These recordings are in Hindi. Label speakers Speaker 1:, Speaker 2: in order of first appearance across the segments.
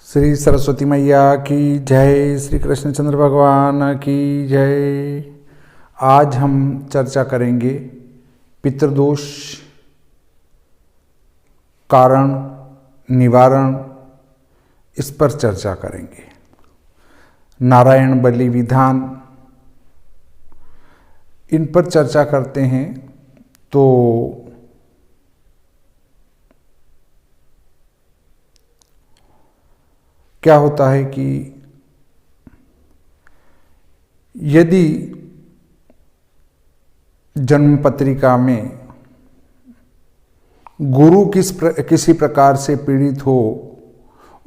Speaker 1: श्री सरस्वती मैया की जय, श्री कृष्णचंद्र भगवान की जय। आज हम चर्चा करेंगे पितृदोष, कारण, निवारण, इस पर चर्चा करेंगे। नारायण बलि विधान, इन पर चर्चा करते हैं। तो क्या होता है कि यदि जन्म पत्रिका में गुरु किसी प्रकार से पीड़ित हो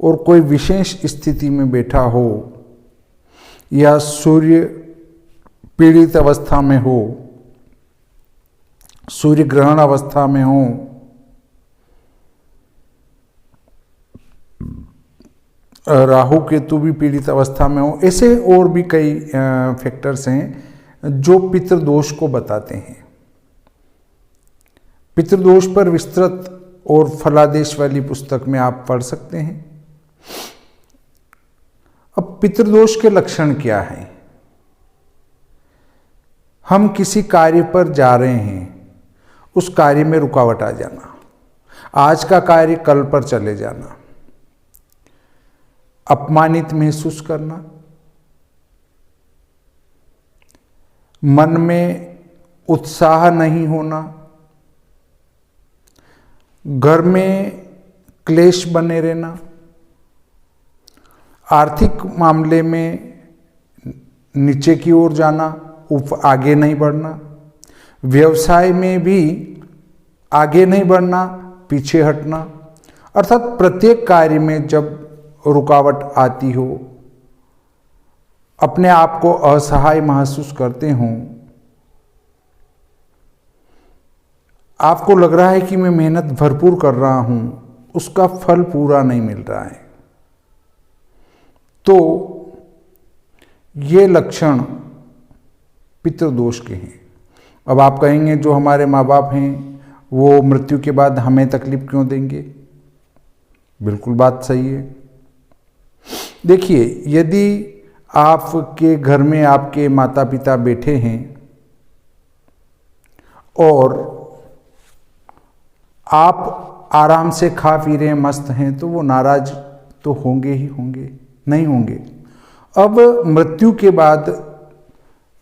Speaker 1: और कोई विशेष स्थिति में बैठा हो, या सूर्य पीड़ित अवस्था में हो, सूर्य ग्रहण अवस्था में हो, राहु केतु भी पीड़ित अवस्था में हो, ऐसे और भी कई फैक्टर्स हैं जो पितृदोष को बताते हैं। पितृदोष पर विस्तृत और फलादेश वाली पुस्तक में आप पढ़ सकते हैं। अब पितृदोष के लक्षण क्या हैं? हम किसी कार्य पर जा रहे हैं, उस कार्य में रुकावट आ जाना, आज का कार्य कल पर चले जाना, अपमानित महसूस करना, मन में उत्साह नहीं होना, घर में क्लेश बने रहना, आर्थिक मामले में नीचे की ओर जाना, आगे नहीं बढ़ना, व्यवसाय में भी आगे नहीं बढ़ना, पीछे हटना, अर्थात प्रत्येक कार्य में जब रुकावट आती हो, अपने आप को असहाय महसूस करते हों, आपको लग रहा है कि मैं मेहनत भरपूर कर रहा हूं, उसका फल पूरा नहीं मिल रहा है, तो ये लक्षण पितृदोष के हैं। अब आप कहेंगे जो हमारे माँ बाप हैं वो मृत्यु के बाद हमें तकलीफ क्यों देंगे? बिल्कुल बात सही है। देखिए, यदि आपके घर में आपके माता पिता बैठे हैं और आप आराम से खा पी रहे हैं, मस्त हैं, तो वो नाराज तो होंगे ही होंगे, नहीं होंगे। अब मृत्यु के बाद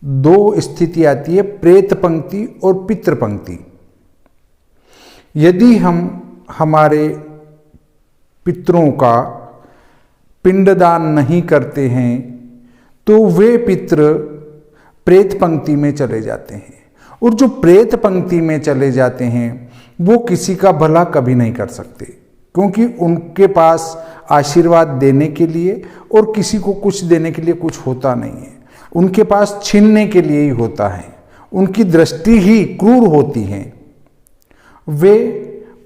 Speaker 1: दो स्थिति आती है, प्रेत पंक्ति और पितृ पंक्ति। यदि हम हमारे पितरों का पिंडदान नहीं करते हैं तो वे पितृ प्रेत पंक्ति में चले जाते हैं, और जो प्रेत पंक्ति में चले जाते हैं वो किसी का भला कभी नहीं कर सकते, क्योंकि उनके पास आशीर्वाद देने के लिए और किसी को कुछ देने के लिए कुछ होता नहीं है, उनके पास छीनने के लिए ही होता है। उनकी दृष्टि ही क्रूर होती है, वे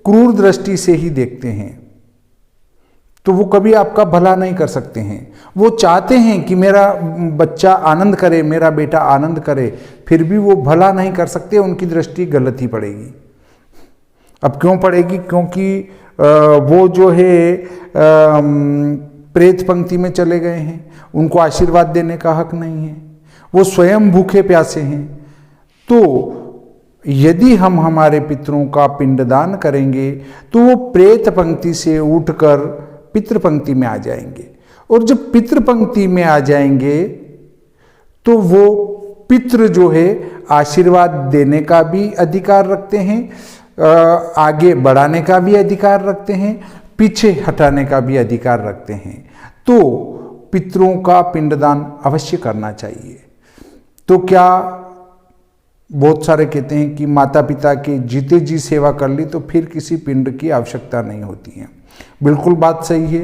Speaker 1: क्रूर दृष्टि से ही देखते हैं, तो वो कभी आपका भला नहीं कर सकते हैं। वो चाहते हैं कि मेरा बच्चा आनंद करे, मेरा बेटा आनंद करे, फिर भी वो भला नहीं कर सकते, उनकी दृष्टि गलत ही पड़ेगी। अब क्यों पड़ेगी? क्योंकि वो जो है प्रेत पंक्ति में चले गए हैं, उनको आशीर्वाद देने का हक नहीं है, वो स्वयं भूखे प्यासे हैं। तो यदि हम हमारे पितरों का पिंडदान करेंगे तो वो प्रेत पंक्ति से उठकर पितृ पंक्ति में आ जाएंगे, और जब पितृ पंक्ति में आ जाएंगे तो वो पितृ जो है आशीर्वाद देने का भी अधिकार रखते हैं, आगे बढ़ाने का भी अधिकार रखते हैं, पीछे हटाने का भी अधिकार रखते हैं। तो पितरों का पिंडदान अवश्य करना चाहिए। तो क्या बहुत सारे कहते हैं कि माता पिता के जीते जी सेवा कर ली तो फिर किसी पिंड की आवश्यकता नहीं होती है। बिल्कुल बात सही है।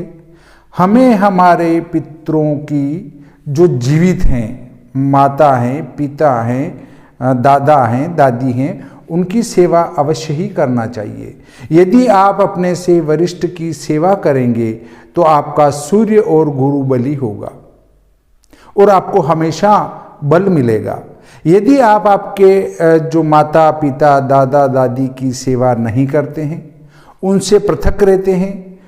Speaker 1: हमें हमारे पितरों की जो जीवित हैं, माता हैं, पिता हैं, दादा हैं, दादी हैं, उनकी सेवा अवश्य ही करना चाहिए। यदि आप अपने से वरिष्ठ की सेवा करेंगे तो आपका सूर्य और गुरु बलि होगा और आपको हमेशा बल मिलेगा। यदि आप आपके जो माता पिता दादा दादी की सेवा नहीं करते हैं, उनसे पृथक रहते हैं,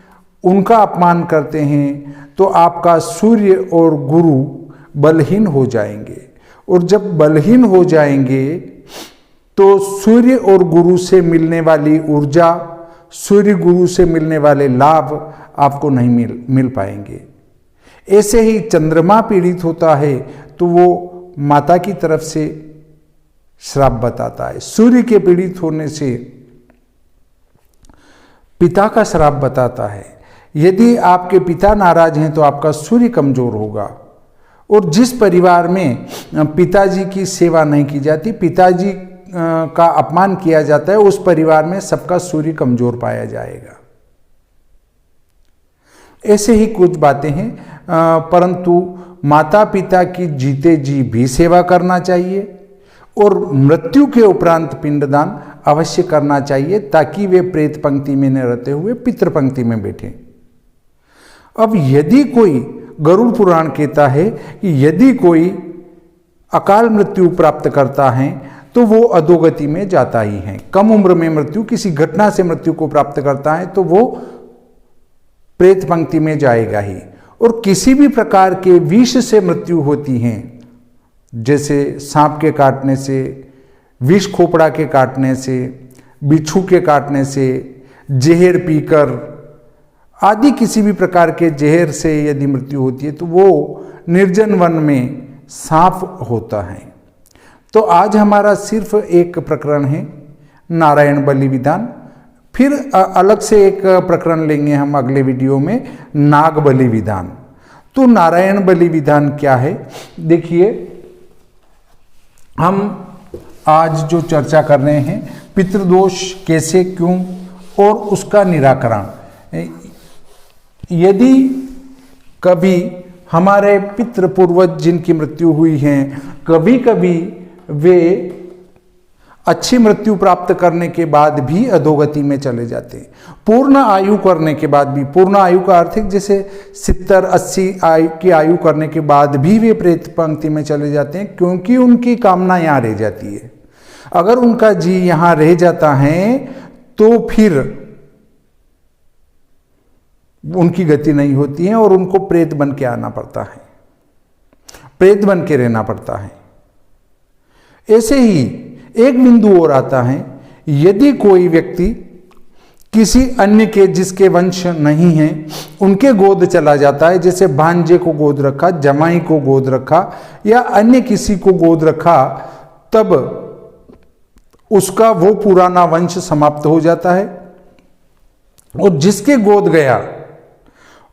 Speaker 1: उनका अपमान करते हैं तो आपका सूर्य और गुरु बलहीन हो जाएंगे, और जब बलहीन हो जाएंगे तो सूर्य और गुरु से मिलने वाली ऊर्जा, सूर्य गुरु से मिलने वाले लाभ आपको नहीं मिल पाएंगे। ऐसे ही चंद्रमा पीड़ित होता है तो वो माता की तरफ से श्राप बताता है, सूर्य के पीड़ित होने से पिता का श्राप बताता है। यदि आपके पिता नाराज हैं तो आपका सूर्य कमजोर होगा, और जिस परिवार में पिताजी की सेवा नहीं की जाती, पिताजी का अपमान किया जाता है, उस परिवार में सबका सूर्य कमजोर पाया जाएगा। ऐसे ही कुछ बातें हैं, परंतु माता पिता की जीते जी भी सेवा करना चाहिए और मृत्यु के उपरांत पिंडदान अवश्य करना चाहिए, ताकि वे प्रेत पंक्ति में न रहते हुए पितृ पंक्ति में बैठे। अब यदि कोई, गरुड़ पुराण कहता है कि यदि कोई अकाल मृत्यु प्राप्त करता है तो वो अधोगति में जाता ही है। कम उम्र में मृत्यु, किसी घटना से मृत्यु को प्राप्त करता है तो वो प्रेत पंक्ति में जाएगा ही। और किसी भी प्रकार के विष से मृत्यु होती है, जैसे सांप के काटने से, विष खोपड़ा के काटने से, बिच्छू के काटने से, जहर पीकर आदि किसी भी प्रकार के जहर से यदि मृत्यु होती है तो वो निर्जन वन में सांप होता है। तो आज हमारा सिर्फ एक प्रकरण है नारायण बलि विधान, फिर अलग से एक प्रकरण लेंगे हम अगले वीडियो में, नाग बलि विधान। तो नारायण बलि विधान क्या है, देखिए हम आज जो चर्चा कर रहे हैं पितृदोष कैसे, क्यों और उसका निराकरण। यदि कभी हमारे पितृ पूर्वज जिनकी मृत्यु हुई है, कभी कभी वे अच्छी मृत्यु प्राप्त करने के बाद भी अधोगति में चले जाते हैं। पूर्ण आयु करने के बाद भी, पूर्ण आयु का अर्थ है जैसे 70-80 आयु की आयु करने के बाद भी वे प्रेत पंक्ति में चले जाते हैं, क्योंकि उनकी कामना यहाँ रह जाती है। अगर उनका जी यहाँ रह जाता है तो फिर उनकी गति नहीं होती है और उनको प्रेत बन के आना पड़ता है, प्रेत बन के रहना पड़ता है। ऐसे ही एक बिंदु और आता है, यदि कोई व्यक्ति किसी अन्य के जिसके वंश नहीं है उनके गोद चला जाता है, जैसे भांजे को गोद रखा, जमाई को गोद रखा या अन्य किसी को गोद रखा, तब उसका वो पुराना वंश समाप्त हो जाता है। और जिसके गोद गया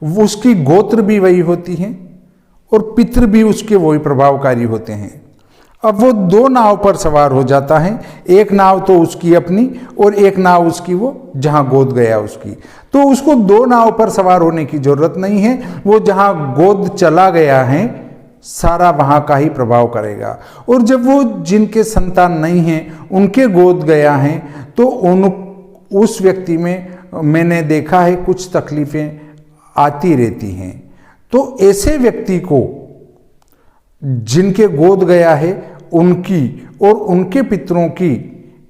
Speaker 1: उसकी गोत्र भी वही होती है और पितृ भी उसके वही प्रभावकारी होते हैं। अब वो दो नाव पर सवार हो जाता है, एक नाव तो उसकी अपनी और एक नाव उसकी वो जहां गोद गया उसकी। तो उसको दो नाव पर सवार होने की जरूरत नहीं है, वो जहां गोद चला गया है सारा वहां का ही प्रभाव करेगा। और जब वो जिनके संतान नहीं है उनके गोद गया है तो उस व्यक्ति में मैंने देखा है कुछ तकलीफें आती रहती हैं। तो ऐसे व्यक्ति को जिनके गोद गया है उनकी और उनके पितरों की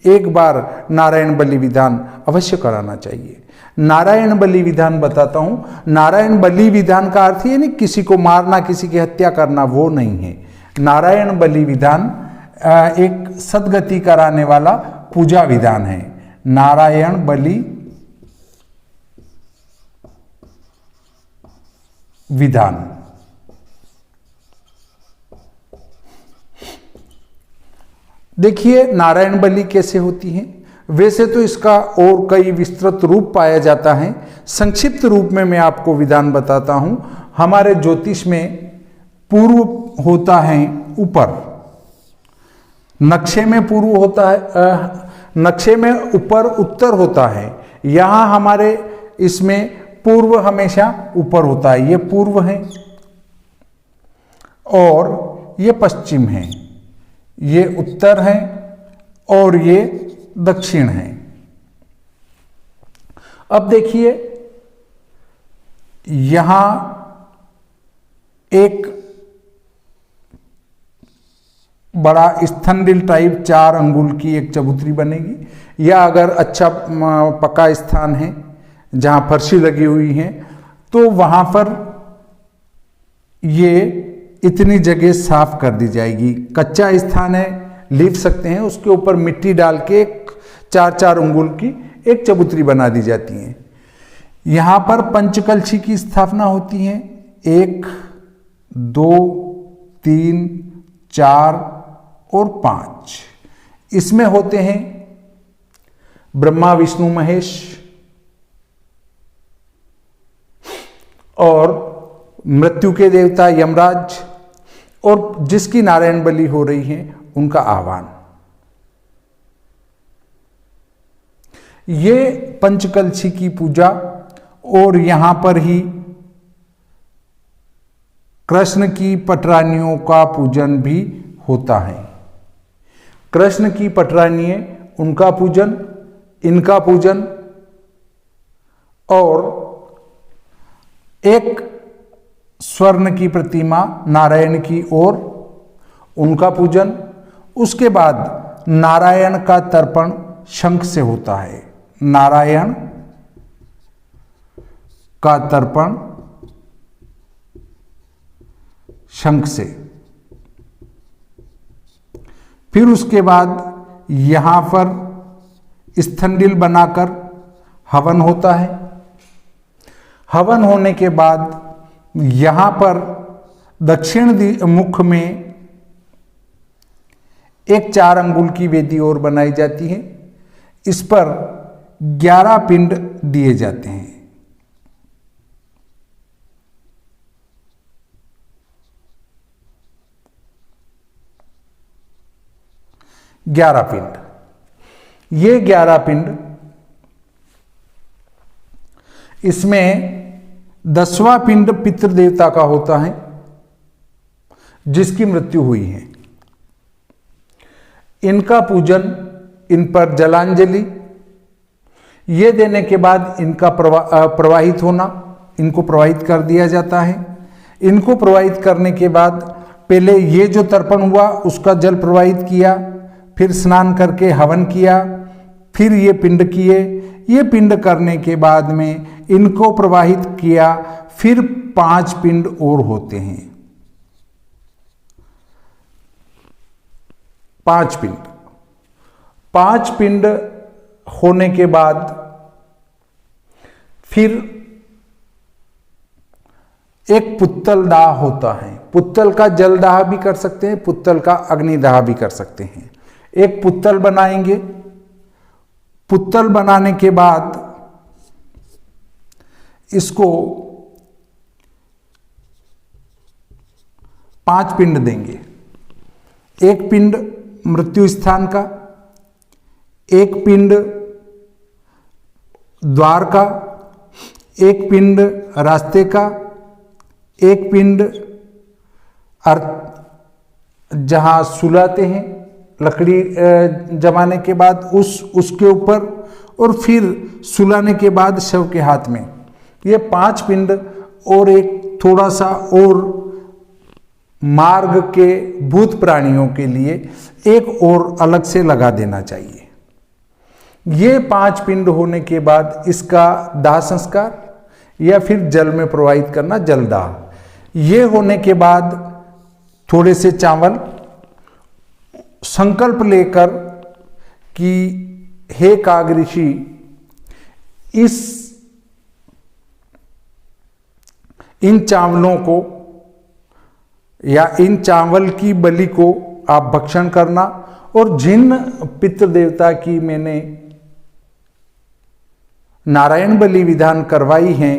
Speaker 1: एक बार नारायण बलि विधान अवश्य कराना चाहिए। नारायण बलि विधान बताता हूं, नारायण बलि विधान का अर्थ ये नहीं किसी को मारना, किसी की हत्या करना, वो नहीं है। नारायण बलि विधान एक सद्गति कराने वाला पूजा विधान है। नारायण बलि विधान। देखिए नारायण बलि कैसे होती है। वैसे तो इसका और कई विस्तृत रूप पाया जाता है, संक्षिप्त रूप में मैं आपको विधान बताता हूं। हमारे ज्योतिष में पूर्व होता है ऊपर, नक्शे में पूर्व होता है, नक्शे में ऊपर उत्तर होता है। यहां हमारे इसमें पूर्व हमेशा ऊपर होता है, ये पूर्व है और ये पश्चिम है, ये उत्तर है और ये दक्षिण है। अब देखिए यहां एक बड़ा स्तनदिल टाइप 4 अंगुल की एक चबूतरी बनेगी, या अगर अच्छा पक्का स्थान है जहाँ फर्शी लगी हुई हैं, तो वहाँ पर ये इतनी जगह साफ कर दी जाएगी। कच्चा स्थान है, लीप सकते हैं, उसके ऊपर मिट्टी डाल के 4-4 अंगुल की एक चबूतरी बना दी जाती है। यहाँ पर पंचकलशी की स्थापना होती है, 1, 2, 3, 4 और 5। इसमें होते हैं ब्रह्मा, विष्णु, महेश और मृत्यु के देवता यमराज, और जिसकी नारायण बलि हो रही है उनका आह्वान। ये पंचकलशी की पूजा, और यहां पर ही कृष्ण की पटरानियों का पूजन भी होता है। कृष्ण की पटरानियां, उनका पूजन, इनका पूजन, और एक स्वर्ण की प्रतिमा नारायण की ओर, उनका पूजन। उसके बाद नारायण का तर्पण शंख से होता है। नारायण का तर्पण शंख से। फिर उसके बाद यहां पर स्तंडिल बनाकर हवन होता है। हवन होने के बाद यहां पर दक्षिण मुख में एक 4 अंगुल की वेदी और बनाई जाती है। इस पर 11 पिंड दिए जाते हैं। 11 पिंड। ये 11 पिंड, इसमें 10वां पिंड पितृदेवता का होता है, जिसकी मृत्यु हुई है। इनका पूजन, इन पर जलांजलि ये देने के बाद इनका प्रवाहित होना, इनको प्रवाहित कर दिया जाता है। इनको प्रवाहित करने के बाद पहले ये जो तर्पण हुआ उसका जल प्रवाहित किया, फिर स्नान करके हवन किया, फिर ये पिंड किए। ये पिंड करने के बाद में इनको प्रवाहित किया, फिर 5 पिंड और होते हैं। 5 पिंड। 5 पिंड होने के बाद फिर एक पुत्तल दाह होता है। पुत्तल का जल दाह भी कर सकते हैं, पुत्तल का अग्नि दाह भी कर सकते हैं। एक पुत्तल बनाएंगे। पुत्तल बनाने के बाद इसको 5 पिंड देंगे। एक पिंड मृत्यु स्थान का, एक पिंड द्वार का, एक पिंड रास्ते का, एक पिंड जहां सुलाते हैं लकड़ी जमाने के बाद उसके ऊपर, और फिर सुलाने के बाद शव के हाथ में। ये 5 पिंड और एक थोड़ा सा और मार्ग के भूत प्राणियों के लिए एक और अलग से लगा देना चाहिए। ये 5 पिंड होने के बाद इसका दाह संस्कार या फिर जल में प्रवाहित करना, जलदाह। ये होने के बाद थोड़े से चावल, संकल्प लेकर कि हे काग ऋषि, इन चावलों को या इन चावल की बलि को आप भक्षण करना, और जिन पितृदेवता की मैंने नारायण बलि विधान करवाई हैं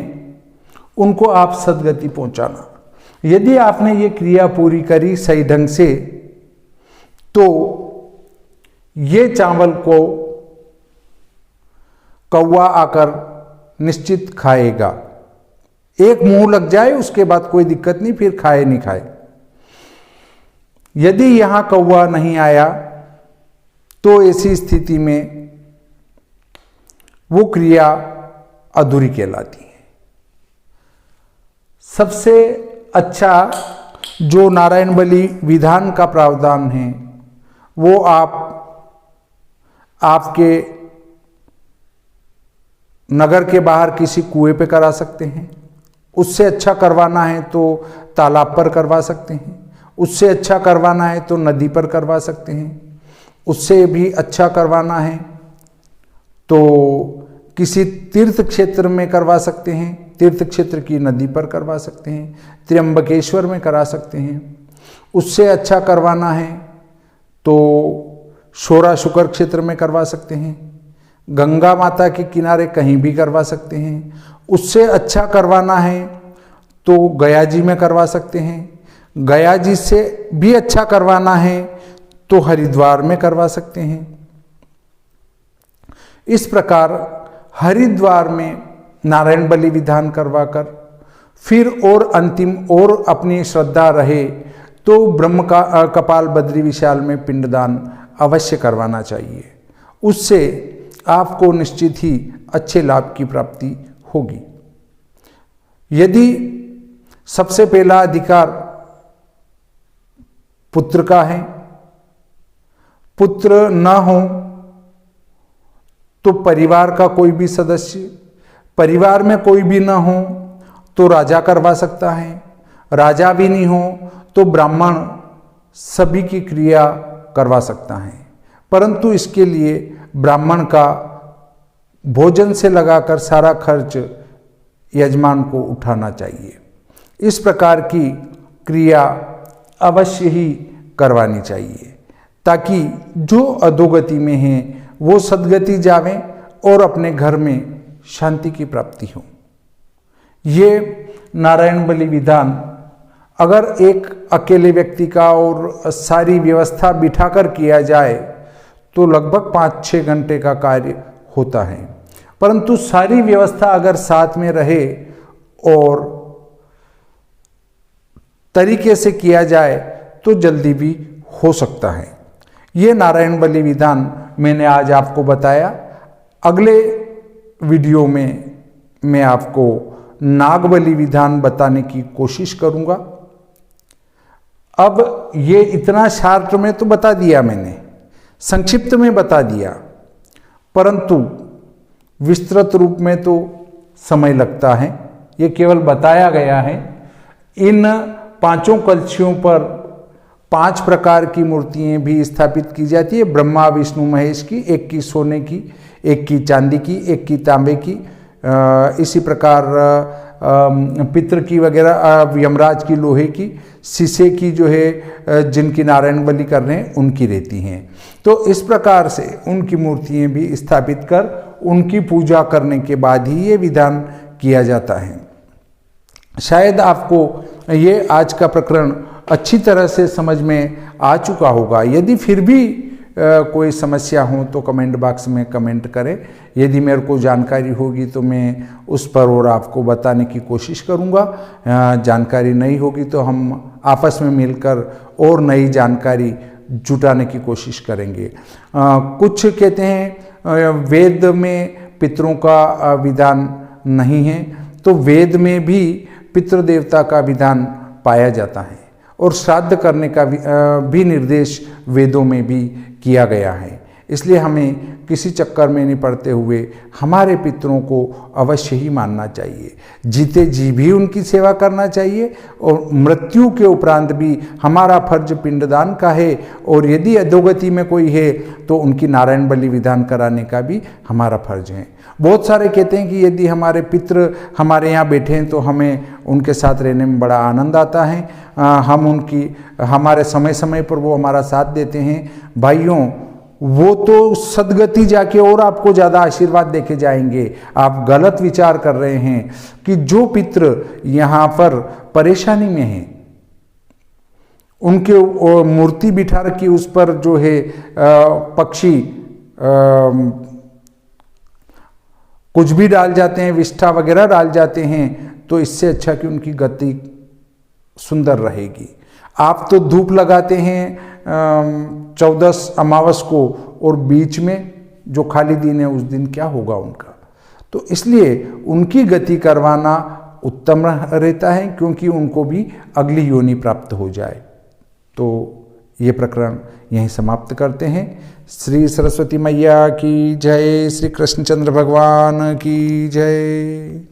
Speaker 1: उनको आप सद्गति पहुंचाना। यदि आपने ये क्रिया पूरी करी सही ढंग से, तो ये चावल को कौवा आकर निश्चित खाएगा। एक मुंह लग जाए उसके बाद कोई दिक्कत नहीं, फिर खाए नहीं खाए। यदि यहां कौवा नहीं आया तो ऐसी स्थिति में वो क्रिया अधूरी कहलाती है। सबसे अच्छा जो नारायण बलि विधान का प्रावधान है वो आपके नगर के बाहर किसी कुएं पे करा सकते हैं, उससे अच्छा करवाना है तो तालाब पर करवा सकते हैं, उससे अच्छा करवाना है तो नदी पर करवा सकते हैं, उससे भी अच्छा करवाना है तो किसी तीर्थ क्षेत्र में करवा सकते हैं, तीर्थ क्षेत्र की नदी पर करवा सकते हैं, त्र्यंबकेश्वर में करा सकते हैं। उससे अच्छा करवाना है तो शोरा शुकर क्षेत्र में करवा सकते हैं, गंगा माता के किनारे कहीं भी करवा सकते हैं। उससे अच्छा करवाना है तो गया जी में करवा सकते हैं, गया जी से भी अच्छा करवाना है तो हरिद्वार में करवा सकते हैं। इस प्रकार हरिद्वार में नारायण बलि विधान करवाकर फिर और अंतिम और अपनी श्रद्धा रहे तो ब्रह्म का कपाल बद्री विशाल में पिंडदान अवश्य करवाना चाहिए। उससे आपको निश्चित ही अच्छे लाभ की प्राप्ति होगी। यदि सबसे पहला अधिकार पुत्र का है, पुत्र न हो तो परिवार का कोई भी सदस्य, परिवार में कोई भी न हो तो राजा करवा सकता है, राजा भी नहीं हो तो ब्राह्मण सभी की क्रिया करवा सकता है, परंतु इसके लिए ब्राह्मण का भोजन से लगाकर सारा खर्च यजमान को उठाना चाहिए। इस प्रकार की क्रिया अवश्य ही करवानी चाहिए ताकि जो अधोगति में हैं वो सद्गति जावें और अपने घर में शांति की प्राप्ति हो। ये नारायण बलि विधान अगर एक अकेले व्यक्ति का और सारी व्यवस्था बिठाकर किया जाए तो लगभग 5-6 घंटे का कार्य होता है, परंतु सारी व्यवस्था अगर साथ में रहे और तरीके से किया जाए तो जल्दी भी हो सकता है। ये नारायण बलि विधान मैंने आज आपको बताया। अगले वीडियो में मैं आपको नाग बलि विधान बताने की कोशिश करूंगा। अब ये इतना शार्ट में तो बता दिया मैंने, संक्षिप्त में बता दिया, परंतु विस्तृत रूप में तो समय लगता है। ये केवल बताया गया है। इन 5 कलशियों पर 5 प्रकार की मूर्तियां भी स्थापित की जाती है, ब्रह्मा विष्णु महेश की, एक की सोने की, एक की चांदी की, एक की तांबे की, इसी प्रकार पितृ की वगैरह, यमराज की लोहे की, शीशे की जो है जिनकी नारायण बलि कर रहे हैं उनकी रहती हैं। तो इस प्रकार से उनकी मूर्तियां भी स्थापित कर उनकी पूजा करने के बाद ही ये विधान किया जाता है। शायद आपको ये आज का प्रकरण अच्छी तरह से समझ में आ चुका होगा। यदि फिर भी कोई समस्या हो तो कमेंट बॉक्स में कमेंट करें। यदि मेरे को जानकारी होगी तो मैं उस पर और आपको बताने की कोशिश करूंगा। जानकारी नहीं होगी तो हम आपस में मिलकर और नई जानकारी जुटाने की कोशिश करेंगे। कुछ कहते हैं वेद में पितरों का विधान नहीं है, तो वेद में भी पितृ देवता का विधान पाया जाता है और श्राद्ध करने का भी निर्देश वेदों में भी किया गया है। इसलिए हमें किसी चक्कर में नहीं पड़ते हुए हमारे पितरों को अवश्य ही मानना चाहिए। जीते जी भी उनकी सेवा करना चाहिए और मृत्यु के उपरांत भी हमारा फर्ज पिंडदान का है, और यदि अधोगति में कोई है तो उनकी नारायण बलि विधान कराने का भी हमारा फर्ज है। बहुत सारे कहते हैं कि यदि हमारे पितृ हमारे यहाँ बैठे हैं तो हमें उनके साथ रहने में बड़ा आनंद आता है, हम हमारे समय समय पर वो हमारा साथ देते हैं। भाइयों, वो तो सदगति जाके और आपको ज़्यादा आशीर्वाद देके जाएंगे। आप गलत विचार कर रहे हैं कि जो पितृ यहाँ पर परेशानी में हैं, उनके मूर्ति बिठा रखी, उस पर जो है पक्षी कुछ भी डाल जाते हैं, विष्ठा वगैरह डाल जाते हैं, तो इससे अच्छा कि उनकी गति सुंदर रहेगी। आप तो धूप लगाते हैं 14 अमावस को, और बीच में जो खाली दिन है उस दिन क्या होगा उनका। तो इसलिए उनकी गति करवाना उत्तम रहता है, क्योंकि उनको भी अगली योनि प्राप्त हो जाए। तो ये प्रकरण यहीं समाप्त करते हैं। श्री सरस्वती मैया की जय, श्री कृष्णचंद्र भगवान की जय।